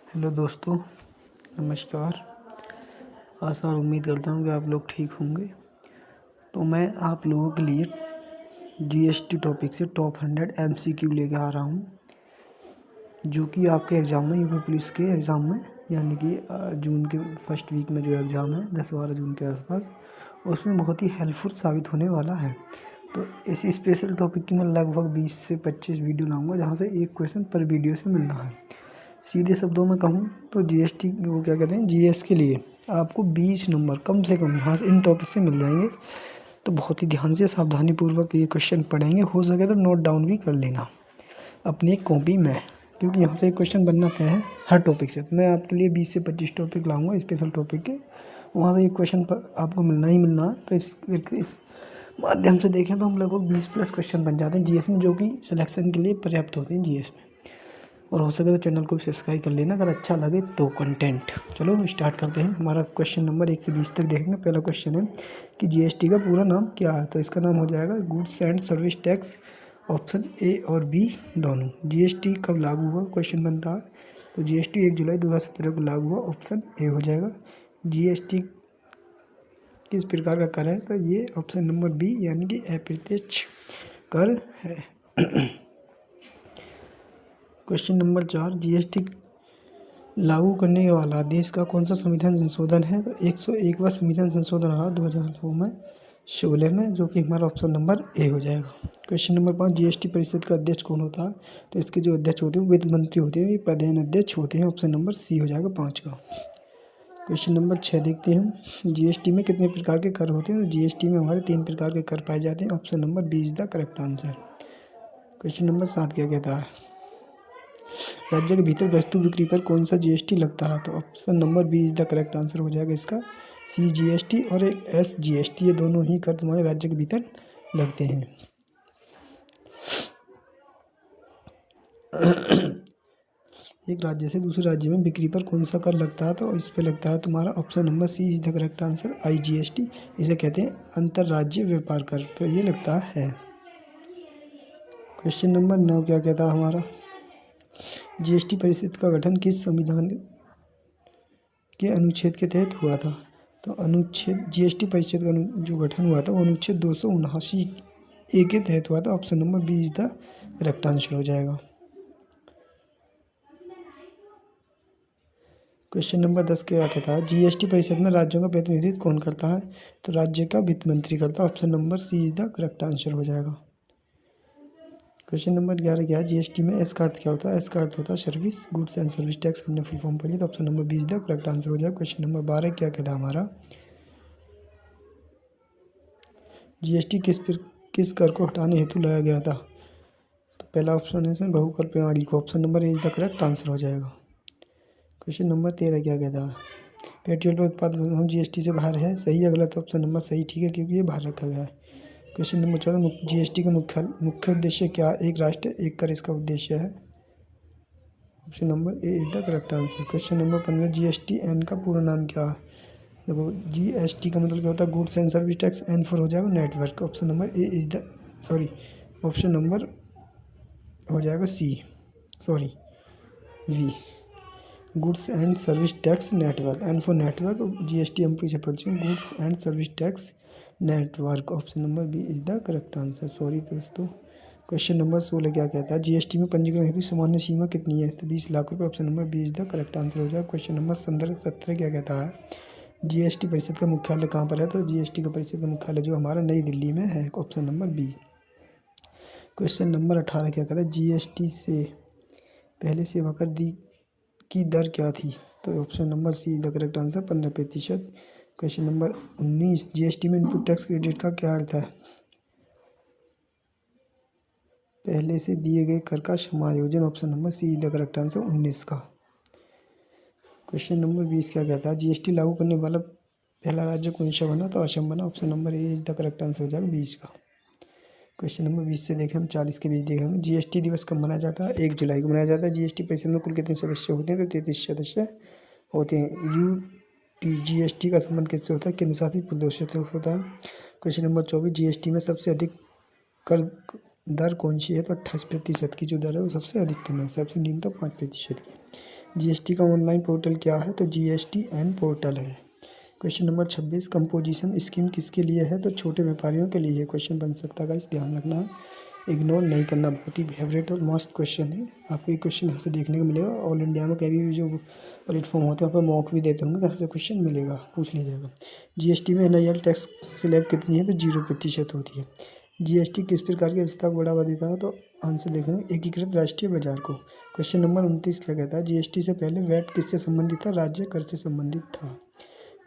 Hello दोस्तों, नमस्कार। आशा और उम्मीद करता हूँ कि आप लोग ठीक होंगे। तो मैं आप लोगों के लिए जीएसटी टॉपिक से टॉप 100 एमसीक्यू लेके आ रहा हूँ, जो कि आपके एग्ज़ाम में, यूपी पुलिस के एग्ज़ाम में, यानी कि जून के फर्स्ट वीक में जो एग्ज़ाम है 10-12 जून के आसपास, उसमें बहुत ही हेल्पफुल साबित होने वाला है। तो इस स्पेशल टॉपिक की मैं लगभग 20 से 25 वीडियो लाऊंगा, जहाँ से एक क्वेश्चन पर वीडियो से मिलना है। सीधे शब्दों में कहूँ तो जीएसटी वो क्या कहते हैं, जीएस के लिए आपको 20 नंबर कम से कम यहाँ से इन टॉपिक से मिल जाएंगे। तो बहुत ही ध्यान से सावधानीपूर्वक ये क्वेश्चन पढ़ेंगे, हो सके तो नोट डाउन भी कर लेना अपनी एक कॉपी में, क्योंकि यहाँ से एक क्वेश्चन बनना तय है हर टॉपिक से। तो मैं आपके लिए 20 से 25 टॉपिक लाऊंगा स्पेशल टॉपिक के, वहाँ से एक क्वेश्चन पर आपको मिलना ही मिलना है। तो इस माध्यम से देखें तो हम लगभग 20+ क्वेश्चन बन जाते हैं जीएस में, जो कि सिलेक्शन के लिए पर्याप्त होते हैं जीएस में। और हो सके तो चैनल को सब्सक्राइब कर लेना अगर अच्छा लगे तो कंटेंट। चलो स्टार्ट करते हैं। हमारा क्वेश्चन नंबर 1 से 20 तक देखेंगे। पहला क्वेश्चन है कि जीएसटी का पूरा नाम क्या है। तो इसका नाम हो जाएगा goods and service tax. Option A और बी दोनों। जीएसटी कब लागू हुआ, क्वेश्चन बनता है। तो जीएसटी 1 जुलाई 2017 को लागू हुआ, ऑप्शन ए हो जाएगा। जीएसटी किस प्रकार का कर है, तो ये ऑप्शन नंबर बी यानी कि अप्रत्यक्ष कर है। क्वेश्चन नंबर 4, जीएसटी लागू करने वाला देश का कौन सा संविधान संशोधन है। तो 101वां संविधान संशोधन रहा 2016 में, जो कि हमारा ऑप्शन नंबर ए हो जाएगा। क्वेश्चन नंबर 5, जीएसटी परिषद का अध्यक्ष कौन होता है। तो इसके जो अध्यक्ष होते हैं वित्त मंत्री होते हैं, ये प्रधान अध्यक्ष होते हैं। ऑप्शन नंबर सी हो जाएगा 5 का। क्वेश्चन नंबर 6 देखते हैं हम, जीएसटी में कितने प्रकार के कर होते हैं। तो जीएसटी में हमारे 3 प्रकार के कर पाए जाते हैं। Option number B is the correct answer. Question number 7 क्या कहता है, राज्य के भीतर वस्तु बिक्री पर कौन सा जीएसटी लगता है। तो option number B is the correct answer हो जाएगा इसका, सी जीएसटी और एक एस जीएसटी, ये दोनों ही कर तुम्हारे राज्य के भीतर लगते हैं। एक राज्य से दूसरे राज्य में बिक्री पर कौन सा कर लगता है। तो इस पे लगता है तुम्हारा option number C is the correct answer, IGST. इसे कहते हैं अंतर्राज्य व्यापार कर, तो ये लगता है। क्वेश्चन नंबर 9 क्या कहता है हमारा, जीएसटी परिषद का गठन किस संविधान के अनुच्छेद के तहत हुआ था। तो अनुच्छेद जीएसटी परिषद का जो गठन हुआ था वो अनुच्छेद 279 ए के तहत हुआ था। Option number B is the correct answer हो जाएगा। क्वेश्चन नंबर 10 क्या कहता है, जीएसटी परिषद में राज्यों का प्रतिनिधित्व कौन करता है। तो राज्य का वित्त मंत्री करता है। Option number C is the correct answer हो जाएगा। क्वेश्चन नंबर 11 क्या है, जीएसटी में एस का अर्थ क्या होता है। एस का अर्थ होता है service, goods and service tax, हमने फुल फॉर्म पढ़ी। तो option number B is the correct answer हो जाएगा। क्वेश्चन नंबर 12 क्या कहता है हमारा, जीएसटी किस कर को हटाने हेतु लाया गया था। तो पहला ऑप्शन है इसमें बहुकर प्रणाली को। Option number A is the correct answer हो जाएगा। क्वेश्चन नंबर 13 क्या कहता है, पेट्रोल का उत्पादन हम जीएसटी से बाहर है, सही या गलत। ऑप्शन नंबर सही, ठीक है, क्योंकि ये बाहर रखा गया है। क्वेश्चन नंबर 14, जीएसटी का मुख्य उद्देश्य क्या, एक राष्ट्र एक कर इसका उद्देश्य है। Option number A is the correct answer. Question number 15, GST N का पूरा नाम क्या है। देखो जीएसटी का मतलब क्या होता है, goods and service tax, N for हो जाएगा network. Option number A is the option number हो जाएगा C, V, goods and service tax network, N for network. GST हम पीछे पढ़ चुके, goods and service tax network. Option number B is the correct answer. Sorry दोस्तों। Question number 16 क्या कहता है, जीएसटी में पंजीकरण हेतु सामान्य सीमा कितनी है। तो 20 लाख रुपये। Option number B is the correct answer हो जाएगा। क्वेश्चन नंबर 17 क्या कहता है, जीएसटी परिषद का मुख्यालय कहाँ पर है। तो जीएसटी का परिषद का मुख्यालय जो हमारा नई दिल्ली में है। Option number B. Question number 18 क्या कहता है, जीएसटी से पहले सेवा कर की दर क्या थी। तो option number see the correct answer, 15%। Question number 19, GST में इनपुट टैक्स क्रेडिट का क्या अर्थ है। पहले से दिए गए कर का समायोजन। Option number see the correct answer, 19 का। क्वेश्चन नंबर 20 क्या कहता है, जीएसटी लागू करने वाला पहला राज्य कौन सा बना। तो असम बना। Option number A is the correct answer हो जाएगा 20 का। क्वेश्चन नंबर 20 से देखें हम 40 के बीच देखेंगे, जीएसटी दिवस कब मनाया जाता है। 1 जुलाई को मनाया जाता है। जीएसटी परिषद में कुल कितने सदस्य होते हैं। तो 33 सदस्य होते हैं। जीएसटी का संबंध किससे होता है, केंद्र शासित प्रदेश से होता है। क्वेश्चन नंबर 24, जीएसटी में सबसे अधिक कर दर कौन सी है। तो 28% की जो दर है वो सबसे अधिकतम है, सबसे न्यूनतम 5% की। जीएसटी का ऑनलाइन पोर्टल क्या है? तो जीएसटी एन पोर्टल है। क्वेश्चन नंबर 26, कंपोजिशन स्कीम किसके लिए है? तो छोटे व्यापारियों के लिए क्वेश्चन बन सकता है, इस ध्यान रखना है, इग्नोर नहीं करना। बहुत ही फेवरेट और मस्त क्वेश्चन है, आपको ये क्वेश्चन यहाँ से देखने को मिलेगा। ऑल इंडिया में कभी भी जो प्लेटफॉर्म होते हैं वहाँ पर मॉक भी देते होंगे, यहाँ से क्वेश्चन मिलेगा, पूछ लीजिएगा। जीएसटी में एनआईएल टैक्स स्लैब कितनी है? तो 0% होती है। जीएसटी किस प्रकार की व्यवस्था को बढ़ावा देता है? तो आंसर देखेंगे एकीकृत राष्ट्रीय बाजार को। क्वेश्चन नंबर 29 क्या कहता है? जीएसटी से पहले वैट किससे संबंधित था? राज्य कर से संबंधित था।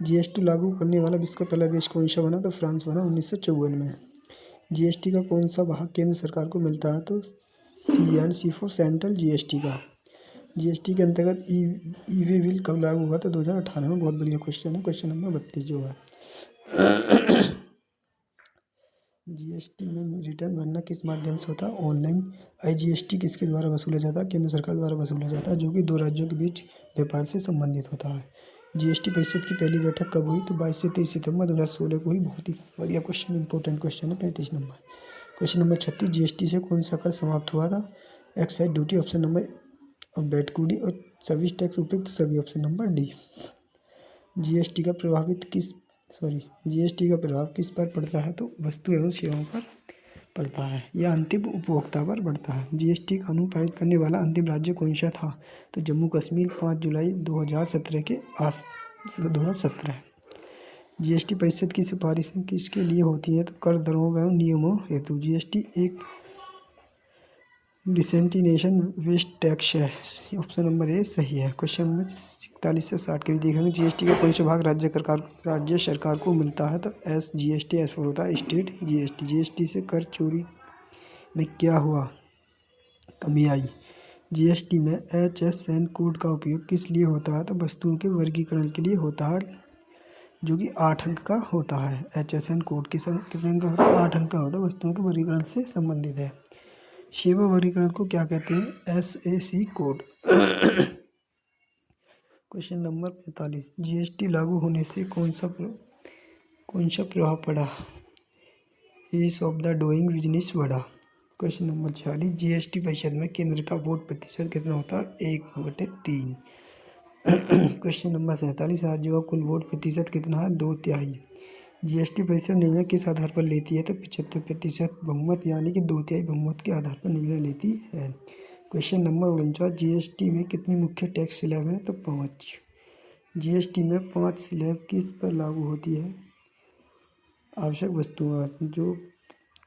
जीएसटी लागू करने वाला विश्व का पहला देश कौन सा बना? तो फ्रांस बना 1954 में। जीएसटी का कौन सा भाग केंद्र सरकार को मिलता है? तो CNC फॉर सेंट्रल जीएसटी का। जीएसटी के अंतर्गत ई वे बिल कब लागू हुआ? तो 2018 में। बहुत बढ़िया क्वेश्चन है। क्वेश्चन नंबर 32 जो है जीएसटी में रिटर्न भरना किस माध्यम से होता है? ऑनलाइन। IGST किसके द्वारा वसूला जाता है? केंद्र सरकार द्वारा वसूला जाता है, जो कि दो राज्यों के बीच व्यापार से संबंधित होता है। जीएसटी परिषद की पहली बैठक कब हुई? तो 22 से 23 सितंबर 2016 को हुई। बहुत ही बढ़िया क्वेश्चन, इंपॉर्टेंट क्वेश्चन है। 35 नंबर। क्वेश्चन नंबर 36, जीएसटी से कौन सा कर समाप्त हुआ था? एक्साइज ड्यूटी ऑप्शन नंबर और वैट और सर्विस टैक्स उपयुक्त सभी ऑप्शन नंबर डी। जीएसटी का प्रभाव किस पर पड़ता है? तो वस्तु एवं सेवाओं पर पड़ता है, यह अंतिम उपभोक्ता पर पड़ता है। जीएसटी कानून पारित करने वाला अंतिम राज्य कौन सा था? तो जम्मू कश्मीर 5 जुलाई 2017 के 2017। जीएसटी परिषद की सिफारिशें किसके लिए होती हैं? तो कर दरों एवं नियमों हेतु। जीएसटी एक डिसेंटिनेशन वेस्ट टैक्स है, ऑप्शन नंबर ए सही है। क्वेश्चन नंबर 41 से 60 के भी देखेंगे। जीएसटी का कौन सा भाग राज्य सरकार को मिलता है? तो SGST एस फॉर होता है स्टेट जीएसटी। जीएसटी से कर चोरी में क्या हुआ? कमी आई। जीएसटी में HSN कोड का उपयोग किस लिए होता है? तो वस्तुओं के वर्गीकरण के लिए होता है, जो कि 8 अंक का होता है। HSN कोड कितने अंक का होता है? 8 अंक का होता है, वस्तुओं के वर्गीकरण से संबंधित है। सेवा वर्गीकरण को क्या कहते हैं? SAC code. Question number 45, GST लागू होने से कौन सा प्रभाव पड़ा? Ease of the doing business बढ़ा। क्वेश्चन नंबर 46, जीएसटी परिषद में केंद्र का वोट प्रतिशत कितना होता है? 1/3। क्वेश्चन नंबर 47, राज्यों का कुल वोट प्रतिशत कितना है? 2/3। जीएसटी परिषद निर्णय किस आधार पर लेती है? तो 75% बहुमत, यानी कि 2/3 बहुमत के आधार पर निर्णय लेती है। क्वेश्चन नंबर 49, जीएसटी में कितनी मुख्य टैक्स स्लैब हैं? तो 5। जीएसटी में 5 स्लैब किस पर लागू होती है? आवश्यक वस्तुओं जो।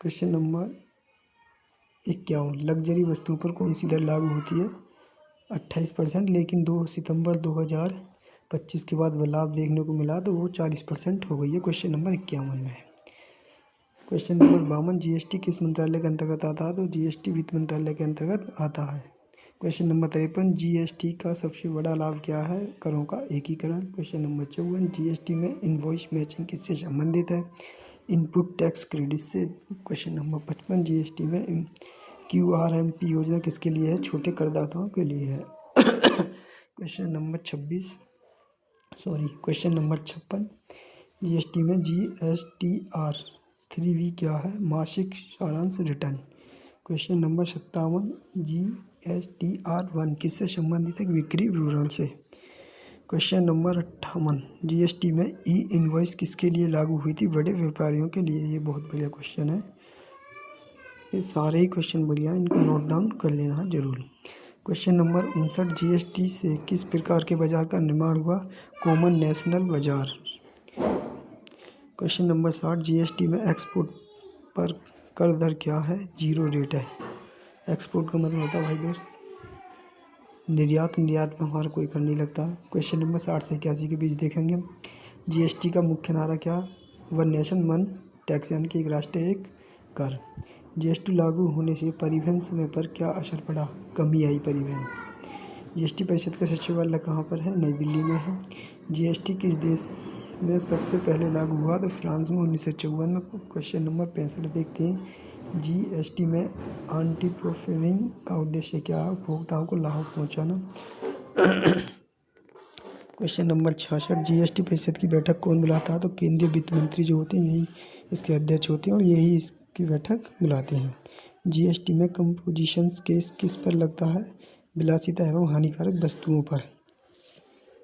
क्वेश्चन नंबर 51, लग्जरी वस्तुओं पर कौन सी दर लागू होती है? 28%, लेकिन 2 सितंबर 2025 के बाद बदलाव देखने को मिला, तो वो 40% हो गई है। क्वेश्चन नंबर 51 में। क्वेश्चन नंबर 52, जीएसटी किस मंत्रालय के अंतर्गत आता है? तो जीएसटी वित्त मंत्रालय के अंतर्गत आता है। क्वेश्चन नंबर 53, जीएसटी का सबसे बड़ा लाभ क्या है? करों का एकीकरण। क्वेश्चन नंबर 54, जीएसटी में इनवॉइस मैचिंग किससे संबंधित है? इनपुट टैक्स क्रेडिट से। क्वेश्चन नंबर 55, जीएसटी में QRMP योजना किसके लिए है? छोटे करदाताओं के लिए है। क्वेश्चन नंबर 56, जीएसटी में GSTR 3V क्या है? मासिक सारांश रिटर्न। क्वेश्चन नंबर 57, GSTR 1 किससे संबंधित है? बिक्री विवरण से। क्वेश्चन नंबर 58, जीएसटी में E-इनवॉइस किसके लिए लागू हुई थी? बड़े व्यापारियों के लिए। ये बहुत बढ़िया क्वेश्चन है, ये सारे ही क्वेश्चन बढ़िया हैं, इनको नोट डाउन कर लेना है जरूर। क्वेश्चन नंबर 59, जीएसटी से किस प्रकार के बाजार का निर्माण हुआ? कॉमन नेशनल बाजार। क्वेश्चन नंबर 60, जीएसटी में एक्सपोर्ट पर कर दर क्या है? 0 रेट है। एक्सपोर्ट का मतलब होता है भाई दोस्त निर्यात में हमारा कोई कर नहीं लगता। क्वेश्चन नंबर 60 से 81 के बीच देखेंगे। जीएसटी का मुख्य नारा क्या? वन नेशन वन टैक्स, यानी कि एक राष्ट्र एक कर। जीएसटी लागू होने से परिवहन समय पर क्या असर पड़ा? कमी आई परिवहन। जीएसटी परिषद का सचिवालय कहाँ पर है? नई दिल्ली में है। जीएसटी किस देश में सबसे पहले लागू हुआ? तो फ्रांस में 1954 में। क्वेश्चन नंबर 65 देखते हैं। जीएसटी में एंटी प्रोफिटिंग का उद्देश्य क्या है? उपभोक्ताओं को लाभ पहुँचाना। क्वेश्चन नंबर 66, जीएसटी परिषद की बैठक कौन बुलाता है? तो केंद्रीय वित्त मंत्री जो होते हैं यही इसके अध्यक्ष होते हैं और यही इसकी बैठक बुलाते हैं। जीएसटी में कंपोजिशंस केस किस पर लगता है? विलासिता एवं हानिकारक वस्तुओं पर।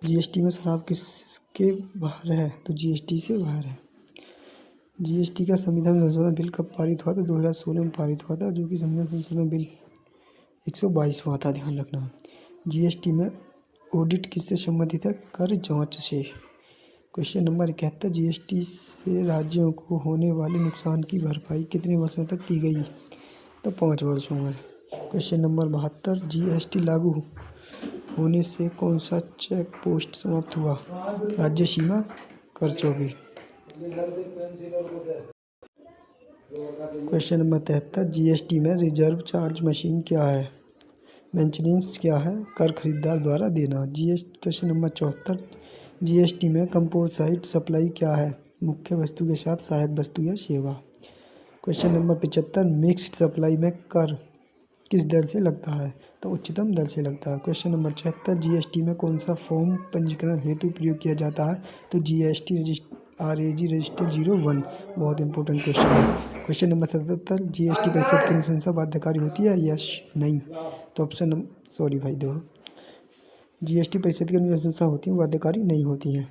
जीएसटी में शराब किसके बाहर है? तो जीएसटी से बाहर है। जीएसटी का संविधान संशोधन बिल कब पारित हुआ था? 2016 में पारित हुआ था, जो कि संविधान संशोधन बिल 122वां था, ध्यान रखना। जीएसटी में ऑडिट किससे संबंधित है? कर जांच से। क्वेश्चन नंबर 71, जीएसटी से राज्यों को होने वाले नुकसान की भरपाई कितने वर्षों तक की गई? तो 5 वर्षों में। क्वेश्चन नंबर 72, जीएसटी लागू होने से कौन सा चेक पोस्ट समाप्त हुआ? राज्य सीमा कर चौकी। क्वेश्चन नंबर 73, जीएसटी में रिजर्व चार्ज मशीन क्या है? मेंटेनेंस क्या है? कर खरीदार द्वारा देना। क्वेश्चन नंबर 74, जीएसटी में कंपोजिट सप्लाई क्या है? मुख्य वस्तु के साथ सहायक वस्तु या सेवा। क्वेश्चन नंबर 75, मिक्स्ड सप्लाई में कर किस दर से लगता है? तो उच्चतम दर से लगता है। क्वेश्चन नंबर 76, जीएसटी में कौन सा फॉर्म पंजीकरण हेतु प्रयोग किया जाता है? तो जीएसटी RAG रजिस्टर 01, बहुत इंपॉर्टेंट क्वेश्चन है। क्वेश्चन नंबर 77, जीएसटी परिषद की अनुशंसा बाध्यकारी होती है? यस, नहीं। तो ऑप्शन सॉरी भाई, देखो, जीएसटी परिषद की अनुशंसा होती है, बाध्यकारी नहीं होती है।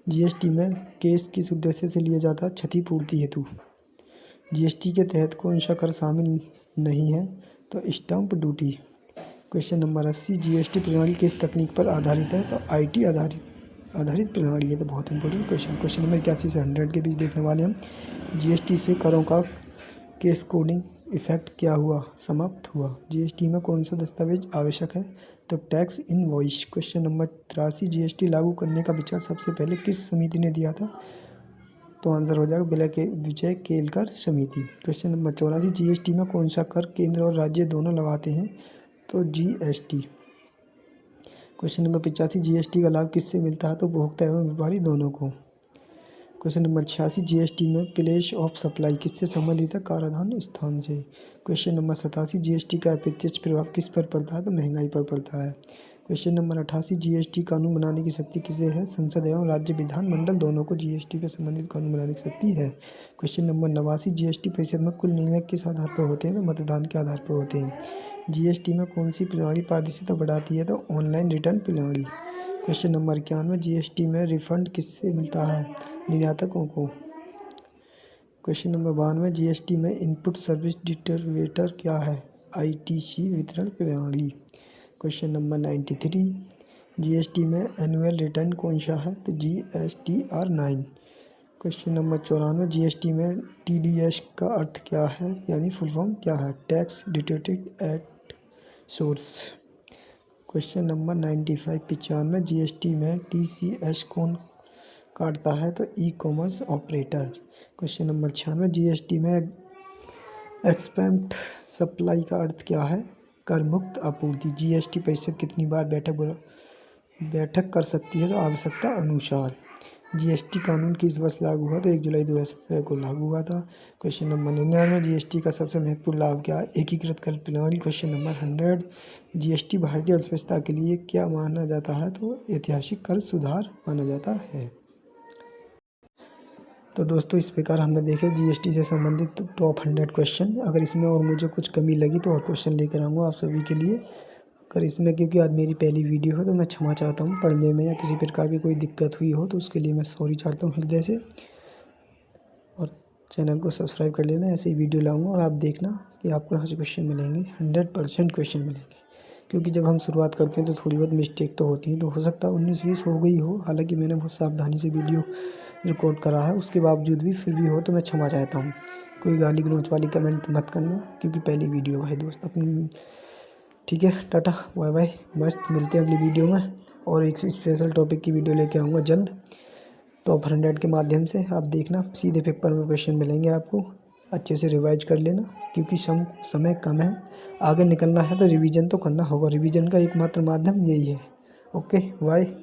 जीएसटी में केस किस उद्देश्य से लिया जाता है? क्षतिपूर्ति हेतु। जीएसटी के तहत कौन सा कर शामिल नहीं है? तो stamp duty. Question number 80, GST प्रणाली किस तकनीक पर आधारित है? तो IT आधारित प्रणाली है। तो बहुत इंपॉर्टेंट क्वेश्चन। क्वेश्चन नंबर 81 से 100 के बीच देखने वाले हम। जीएसटी से करों का केस कोडिंग इफेक्ट क्या हुआ? समाप्त हुआ। जीएसटी में कौन सा दस्तावेज आवश्यक है? तो tax invoice. Question number 83, GST लागू करने का विचार सबसे पहले किस समिति ने दिया था? तो आंसर हो जाएगा विजय केलकर समिति। क्वेश्चन नंबर 84, जीएसटी में कौन सा कर केंद्र और राज्य दोनों लगाते हैं? तो जीएसटी। क्वेश्चन नंबर 85, जीएसटी का लाभ किससे मिलता है? तो उपभोक्ता एवं व्यापारी दोनों को। क्वेश्चन नंबर 86, जीएसटी में प्लेस ऑफ सप्लाई किससे संबंधित है? कराधान स्थान से। क्वेश्चन नंबर 87, जीएसटी का अप्रत्यक्ष प्रभाव किस पर पड़ता है? तो महंगाई पर पड़ता है। क्वेश्चन नंबर 88, जीएसटी कानून बनाने की शक्ति किसे है? संसद एवं राज्य विधानमंडल दोनों को जीएसटी के संबंधित कानून बनाने की शक्ति है। क्वेश्चन नंबर 89, जीएसटी परिषद में कुल निर्णय किस आधार पर होते हैं? तो मतदान के आधार पर होते हैं। जीएसटी में कौन सी प्रणाली पारदर्शिता बढ़ाती है? तो ऑनलाइन रिटर्न प्रणाली। क्वेश्चन नंबर 91, जीएसटी में रिफंड किससे मिलता है? निर्यातकों को। क्वेश्चन नंबर 92, जीएसटी में इनपुट सर्विस डिस्ट्रीब्यूटर क्या है? ITC वितरण प्रणाली। क्वेश्चन नंबर 93, जीएसटी में एनुअल रिटर्न कौन सा है? तो GSTR 9। क्वेश्चन नंबर 94, जीएसटी में TDS का अर्थ क्या है, यानी फुल फॉर्म क्या है? Tax deducted at source. Question number 95 GST में TCS कौन काटता है? तो e-commerce operator. Question number 96, GST में एक्सपेंट सप्लाई का अर्थ क्या है? कर मुक्त आपूर्ति। जीएसटी परिषद कितनी बार बैठक कर सकती है? तो आवश्यकता अनुसार। जीएसटी कानून किस वर्ष लागू हुआ? तो 1 जुलाई 2017 को लागू हुआ था। क्वेश्चन नंबर 99, जीएसटी का सबसे महत्वपूर्ण लाभ क्या है? एकीकृत कर प्रणाली। क्वेश्चन नंबर 100, जीएसटी भारतीय अर्थव्यवस्था के लिए क्या माना जाता है? तो ऐतिहासिक कर सुधार माना जाता है। तो दोस्तों, इस प्रकार हमने देखे जीएसटी से संबंधित टॉप 100 क्वेश्चन। अगर इसमें और मुझे कुछ कमी लगी तो और क्वेश्चन लेकर आऊँगा आप सभी के लिए। अगर इसमें, क्योंकि आज मेरी पहली वीडियो है, तो मैं क्षमा चाहता हूँ पढ़ने में या किसी प्रकार की कोई दिक्कत हुई हो तो उसके लिए मैं सॉरी चाहता हूँ हृदय से। और चैनल को सब्सक्राइब कर लेना, ऐसे ही वीडियो लाऊँगा और आप देखना कि आपको यहाँ से क्वेश्चन मिलेंगे, 100% क्वेश्चन मिलेंगे। क्योंकि जब हम शुरुआत करते हैं तो थोड़ी बहुत मिस्टेक तो होती है, तो हो सकता है 19-20 हो गई हो। हालांकि मैंने बहुत सावधानी से वीडियो रिकॉर्ड करा है, उसके बावजूद भी फिर भी हो तो मैं क्षमा चाहता हूँ। कोई गाली गलौच वाली कमेंट मत करना, क्योंकि पहली वीडियो है दोस्त अपनी। ठीक है, टाटा बाय बाय, मस्त मिलते हैं अगली वीडियो में। और एक स्पेशल टॉपिक की वीडियो लेके आऊँगा जल्द, टॉप 100 के माध्यम से। आप देखना, सीधे पेपर में क्वेश्चन मिलेंगे आपको, अच्छे से रिवाइज कर लेना, क्योंकि समय कम है, आगे निकलना है तो रिवीजन तो करना होगा। रिवीजन का एकमात्र माध्यम यही है। Okay, bye.